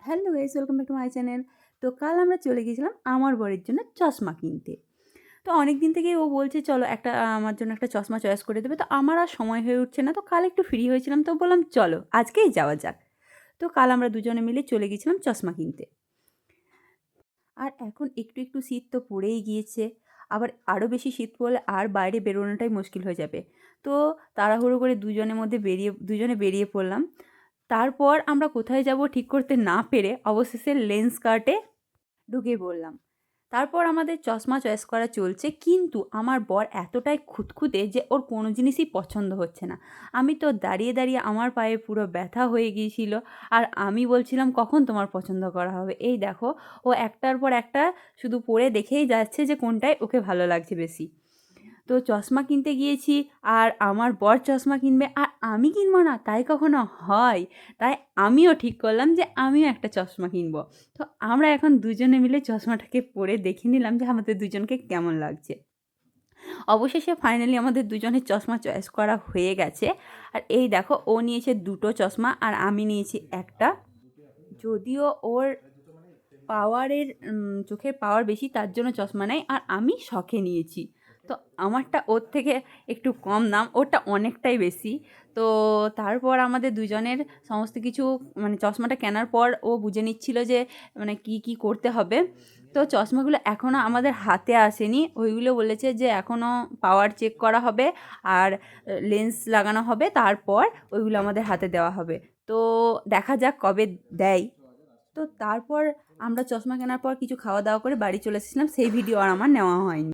Hello guys, welcome back to my channel. তো কাল আমরা চলে গিয়েছিলাম আমার বরের জন্য চশমা কিনতে। তো অনেক দিন থেকেই ও বলছে চলো একটা আমার জন্য একটা চশমা চয়েস করে দেবে। তো আমার আর সময় হয়ে উঠছে না। তো কাল একটু ফ্রি হয়েছিলাম, তো বললাম চলো আজকেই যাওয়া যাক। তো কাল আমরা দুজনে মিলে চলে গেছিলাম চশমা কিনতে। আর এখন একটু একটু শীত তো পড়েই গিয়েছে। আবার আরও বেশি শীত পড়লে আর বাইরে বেরোনোটাই মুশকিল হয়ে যাবে। তো তাড়াহুড়ো করে দুজনে বেরিয়ে পড়লাম। তারপর আমরা কোথায় যাব ঠিক করতে না পেরে অবশেষে লেন্স কার্টে ঢুকে পড়লাম। তারপর আমাদের চশমা চয়েস করা চলছে, কিন্তু আমার বর এতটাই খুঁতখুঁতে যে ওর কোনো জিনিসই পছন্দ হচ্ছে না। আমি তো দাঁড়িয়ে দাঁড়িয়ে আমার পায়ে পুরো ব্যথা হয়ে গিয়েছিল। আর আমি বলছিলাম কখন তোমার পছন্দ করা হবে। এই দেখো, ও একটার পর একটা শুধু পরে দেখেই যাচ্ছে যে কোনটায় ওকে ভালো লাগছে বেশি। তো চশমা কিনতে গিয়েছি, আর আমার বর চশমা কিনবে আর আমি কিনবো না, তাই কখনো হয়? তাই আমিও ঠিক করলাম যে আমিও একটা চশমা কিনবো। তো আমরা এখন দুজনে মিলে চশমাটাকে পরে দেখে নিলাম যে আমাদের দুজনকে কেমন লাগছে। অবশেষে ফাইনালি আমাদের দুজনের চশমা চয়েস করা হয়ে গেছে। আর এই দেখো, ও নিয়েছে দুটো চশমা আর আমি নিয়েছি একটা। যদিও ওর পাওয়ারের চোখের পাওয়ার বেশি, তার জন্য চশমা নেয়, আর আমি শখে নিয়েছি। তো আমারটা ওর থেকে একটু কম দাম, ওরটা অনেকটাই বেশি। তো তারপর আমাদের দুজনের সমস্ত কিছু মানে চশমাটা কেনার পর ও বুঝে নিচ্ছিল যে মানে কি করতে হবে। তো চশমাগুলো এখনও আমাদের হাতে আসেনি, ওইগুলো বলেছে যে এখনও পাওয়ার চেক করা হবে আর লেন্স লাগানো হবে, তারপর ওইগুলো আমাদের হাতে দেওয়া হবে। তো দেখা যাক কবে দেয়। তো তারপর আমরা চশমা কেনার পর কিছু খাওয়া দাওয়া করে বাড়ি চলে এসেছিলাম, সেই ভিডিও আর আমার নেওয়া হয়নি।